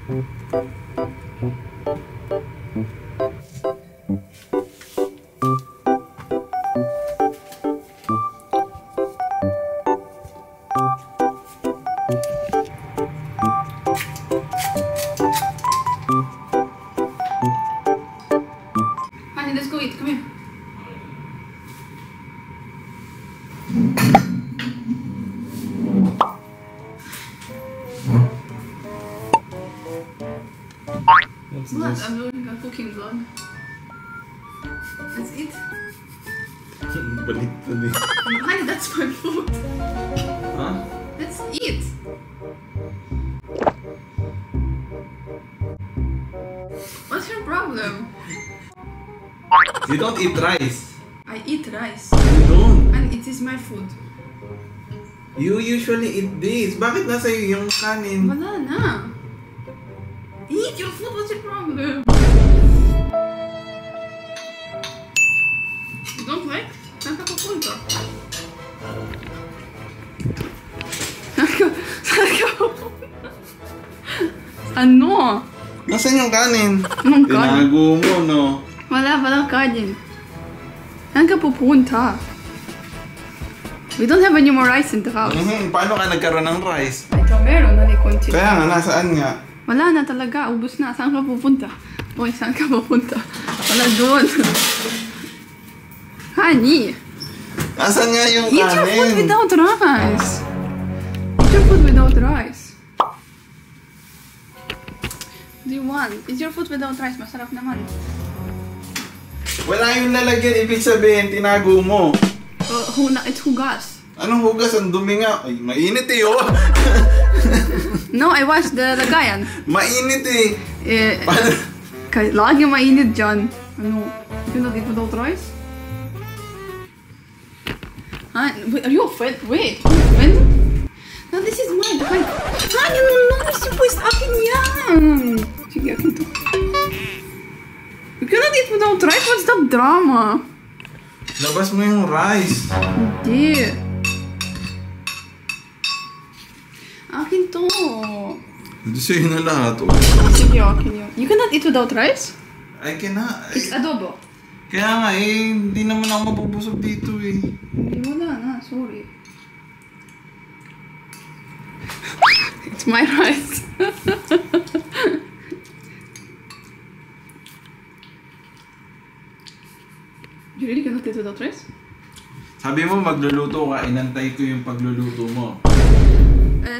Honey, let's go eat. Come here. What? I'm doing a cooking vlog. Let's eat. Baliktad eh. Honey, that's my food. Huh? Let's eat. What's your problem? You don't eat rice. I eat rice. You don't. And it is my food. You usually eat this. Bakit nasa iyo yung kanin? Wala na. Eat your food. What's your problem? You don't like? Saan ka pupunta? Saan ka pupunta? Ano? Nasaan yung kanin? Anong kanin? Tinago mo, no? Walang kanin. Saan ka pupunta? We don't have any more rice in the house. Paano ka nagkaroon ng rice? Ito meron na konti. Kaya nga, nasaan nga? Wala na talaga. Ubus na. Saan ka pupunta? Uy, saan ka pupunta? Wala doon. Honey! Nasaan nga yung kanin? Eat your food without rice. Eat your food without rice. Do you want? Eat your food without rice. Masarap naman. Wala yung lalagyan. Ibig sabihin, tinago mo. It's hugas. Anong hugas? Ang dumi nga. Ay, mainit eh, oh. No, I washed the lagayan. Mainit eh. Paano? Lagi mainit dyan. Ano? You cannot eat without rice? Wait, are you offended? Wait, are you offended? No, this is mine. No, si pues akin yan. Sige, akin to. You cannot eat without rice? What's the drama? Labas mo yung rice. Hindi. Akin to. Hindi sa'yo na lahat. Oh. Sige, akin yun. You cannot eat without rice? I cannot. It's adobo. Kaya nga eh, hindi naman ako mabubusog dito eh. Hindi, wala na. Sorry. It's my rice. You really cannot eat without rice? Sabi mo magluluto ka, inantay ko yung pagluluto mo.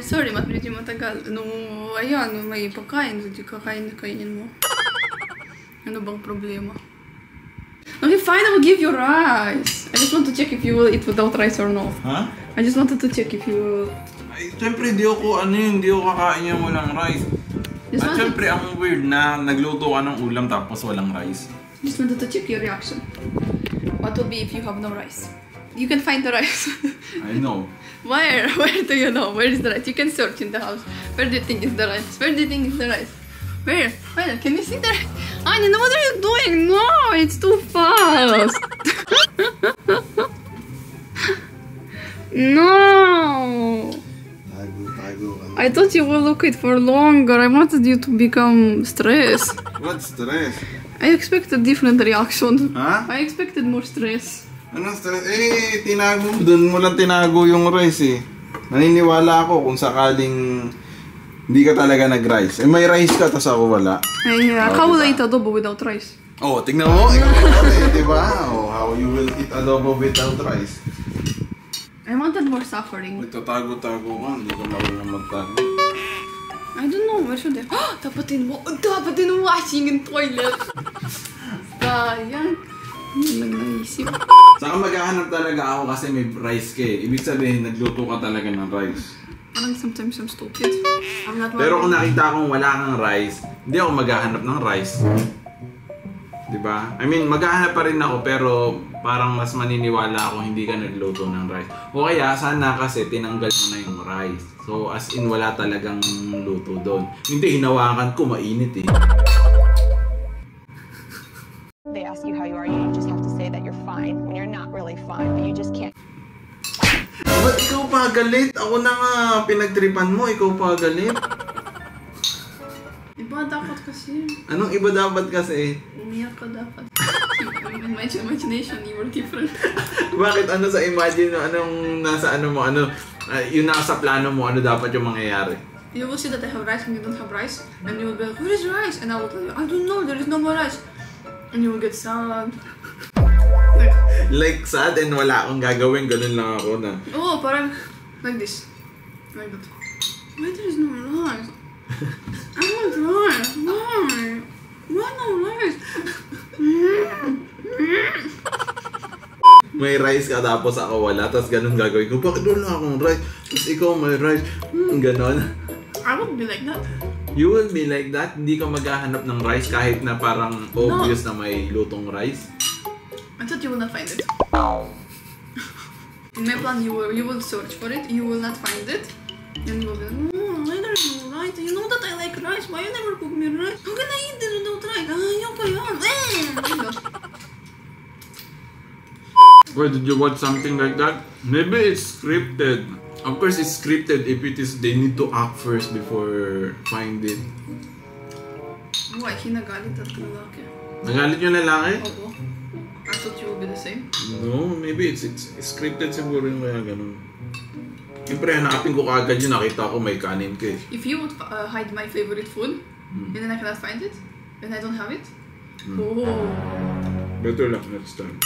Sorry, medyo matagal. Ayan, may pagkain. Hindi kainin mo. Ano bang problema? Okay, fine, I will give you rice. I just want to check if you will eat without rice or not. Ha? I just wanted to check if you will... Ay, syempre, hindi ako kakain yung walang rice. At syempre, ang weird na nagluto ka ng ulam tapos walang rice. Just wanted to check your reaction. What will be if you have no rice? You can find the rice. I know. Where? Where do you know? Where is the rice? You can search in the house. Where do you think is the rice? Where do you think is the rice? Where? Where? Can you see the rice? Anya, what are you doing? No, it's too fast. No. I thought you will look it for longer. I wanted you to become stressed. What stress? I expected different reaction. Ha? I expected more stress. Anong stress? Eh, tinago. Doon mo lang tinago yung rice eh. Naniniwala ako kung sakaling hindi ka talaga nag-rice. Eh, may rice ka, tas ako wala. Ay, how will I eat adobo without rice? Oh, tignan mo. Ikaw eh, di ba? Oh, how you will eat adobo without rice. I wanted more suffering. Nagtatago-tago ka, hindi ka marunong magtago. I don't know, where should I? Dapatin mo washing in toilet. Sayang. Hindi lang naisip. Saka maghahanap talaga ako kasi may rice ka eh. Ibig sabihin, nagluto ka talaga ng rice. Parang sometimes I'm stupid. I'm not. Pero kung nakita kong wala kang rice, hindi ako maghahanap ng rice. Diba? I mean, maghahanap pa rin ako pero parang mas maniniwala ako hindi ka nagluto ng rice. O kaya, sana kasi tinanggal mo na yung rice. So, as in, wala talagang luto doon. Hindi, hinawakan ko, mainit eh. They ask you how you are, you just have to say that you're fine when you're not really fine, but you just can't. Ba't ikaw pa galit? Ako na nga pinagtripan mo, ikaw pa galit. Iba dapat kasi. Anong iba dapat kasi? Umiyak ka dapat. In my imagination, you were different. Bakit ano sa imagine mo? Anong nasa ano mo? Ano, yung nasa plano mo, ano dapat yung mangyayari? You will see that I have rice and you don't have rice. And you will be like, where is rice? And I will tell you, I don't know, there is no more rice. And you will get sad. Like sad and wala akong gagawin, ganun lang ako na. Oh, parang like this. Like that. Why there is no rice? I want rice. Why? Why no rice? May rice ka tapos ako wala, tapos ganun gagawin ko. Bakit wala akong rice? Tapos ikaw may rice. Ganon. I would be like that. You will be like that? Hindi ka maghahanap ng rice kahit na parang obvious na may lutong rice? I thought you will not find it. In my plan, you will search for it. You will not find it. And you will be like, oh, I don't know rice. You know that I like rice. Why you never cook me rice? How can I eat this without rice? Ayoko yan. Why did you watch something like that? Maybe it's scripted. Of course, it's scripted if it is they need to act first before find it. Why? Hinagalit at lalaki. Nagalit yung lalaki? Oo. I thought you would be the same. No, maybe it's scripted siguro yung kaya ganun. Siyempre, hanapin ko kaagad yun. Nakita ko may kanin ka eh. If you would hide my favorite food, and then I cannot find it, and I don't have it, oh. Better luck next time.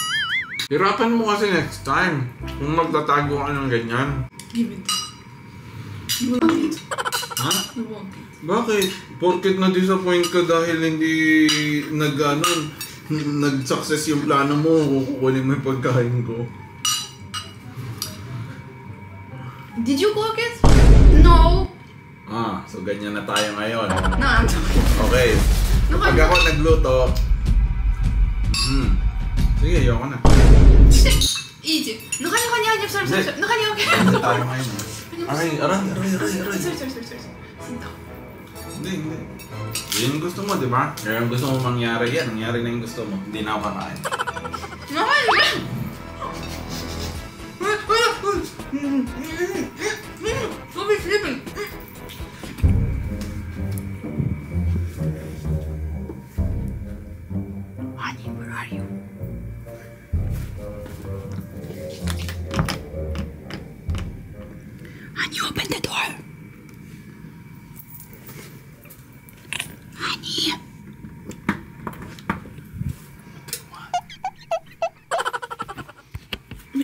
Hirapan mo kasi next time. Kung magtatago ka ng ganyan. Give it. You will not eat. Ha? You won't eat. Bakit? Porket na-disappoint ka dahil hindi nag-success yung plano mo, kukunin mo yung pagkain ko. Did you cook it? No. So ganyan na tayo ngayon. No, I'm joking. Okay. Pag ako nagluto, sige, ayoko na. Eat it. No, kanya. Sorry. No, kanya, okay. Ganyan tayo ngayon. Aray. Sorry. Sit down. Hindi. Yun yung gusto mo, di ba? Kaya yung gusto mo mangyari yan. Nangyari na yung gusto mo. Hindi na ako kakain. No, kanya. Stop it sleeping. Honey, where are you? Honey, open the door. Honey.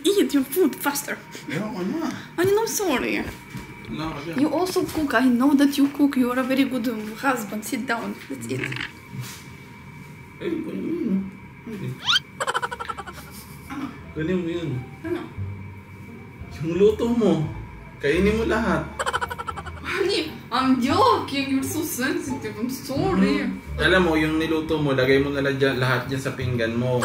Eat your food faster. Ayoko na. Honey, I'm sorry. Wala ka dyan. You also cook. I know that you cook. You are a very good husband. Sit down. Let's eat. Ay, kunin mo yun. Kunin mo yun. Ano? Yung luto mo. Kainin mo lahat. Honey, I'm joking. You're so sensitive. I'm sorry. Alam mo, yung niluto mo, lagay mo na lahat dyan sa pinggan mo.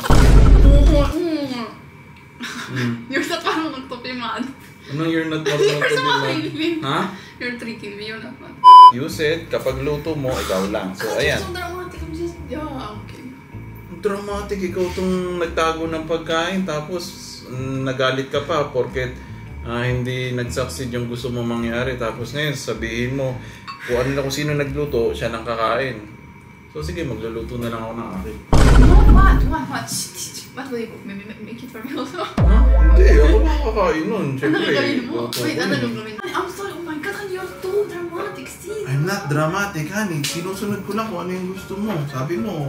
You're not parang magtupimad. Anong you're not marunong to be mo? Ha? You're tricking me. You're not mad. You said, kapag luto mo, ikaw lang. So, ayan. So dramatic. I'm just... Yeah, okay. Dramatic, ikaw tong nagtago ng pagkain, tapos nagalit ka pa porket hindi nag-succeed yung gusto mo mangyari. Tapos ngayon, sabihin mo, kung sino nagluto, siya nang kakain. So sige, magluluto na lang ako ng akin. No, what? What will you cook? Maybe make it for me also? Ha? Hindi, ako lang kakain nun. Ano Siyempre, gagawin mo? luto Wait, ko ano yun. gagawin? I'm sorry, oh my God, honey, you're too dramatic. See? I'm not dramatic, honey. Sinusunod ko lang kung ano yung gusto mo. Sabi mo,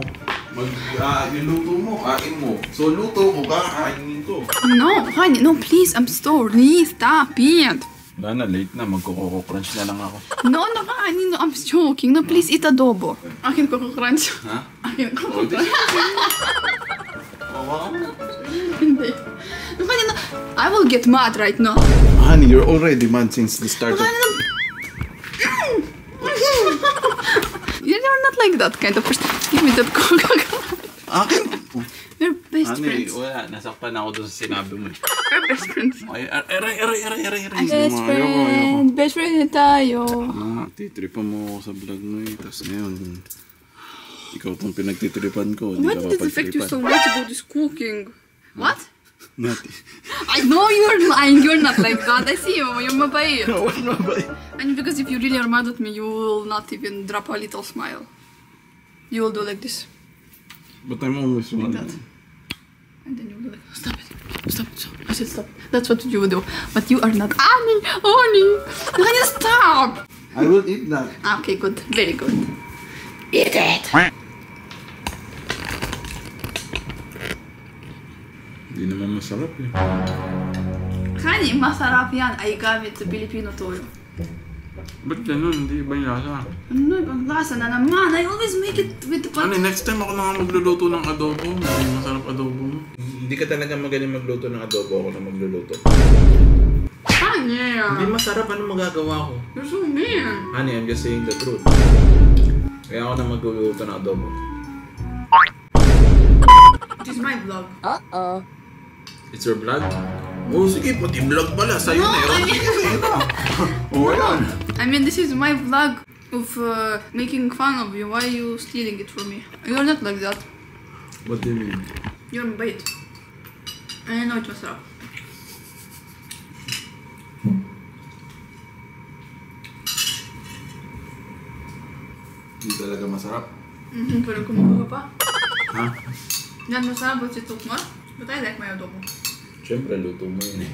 yung luto mo, kain mo. So, luto ko, kakainin ko. No, honey, no, please, I'm sorry. Stop it. Wala na, late na. Magkoko-crunch na lang ako. No, honey, no, I'm joking. No, please eat adobo. Akin ko crunch. Ha? Akin ko O, di. crunch. Wawa mo. Hindi. No, honey, no, I will get mad right now. Honey, you're already mad since the start of... You're not like that kind of person. Give me that Coca-Cola. Akin? We're best Honey, friends. wala. Nasaktan ako doon sa sinabi mo. We're best friends. Ay, aray. Best friend. Best friend na tayo. Titripan mo ako sa vlog mo eh. Tapos ngayon, ikaw itong pinagtitripan ko. Hindi Why ka did it affect you so much about this cooking? What? Naughty. I know you're lying. You're not like that. I see you. You're mabait. What mabait? And because if you really are mad at me, you will not even drop a little smile. You will do like this. But I'm always Like that. And then you will do like, stop it. Stop it. Stop. I said stop. That's what you will do. But you are not. Annie! Annie! Can you stop? I will eat that. Okay, good. Very good. Eat it! Hindi naman masarap eh. Kani, masarap yan ay gamit sa Filipino toyo. Ba't ganun? Hindi iba yung lasa. Ano ibang lasa na naman? I always make it with the Ano, next time ako na nga magluluto ng adobo. Hindi masarap adobo mo. Hindi ka talaga magaling magluto ng adobo. Ako na magluluto. Honey! Hindi masarap. Ano magagawa ko? You're so mean! Honey, I'm just saying the truth. Kaya ako na magluluto ng adobo. It is my vlog. It's your vlog? Oh, sige. Pati vlog pala. Sa'yo na. Oh, yan. I mean, this is my vlog of making fun of you. Why are you stealing it from me? You're not like that. What do you mean? You're mabait. I know it masarap. Hindi talaga masarap. Pero kumuha ka pa. Ha? Yan masarap, but it took more. But I like my adobo. Siyempre, luto mo yun eh.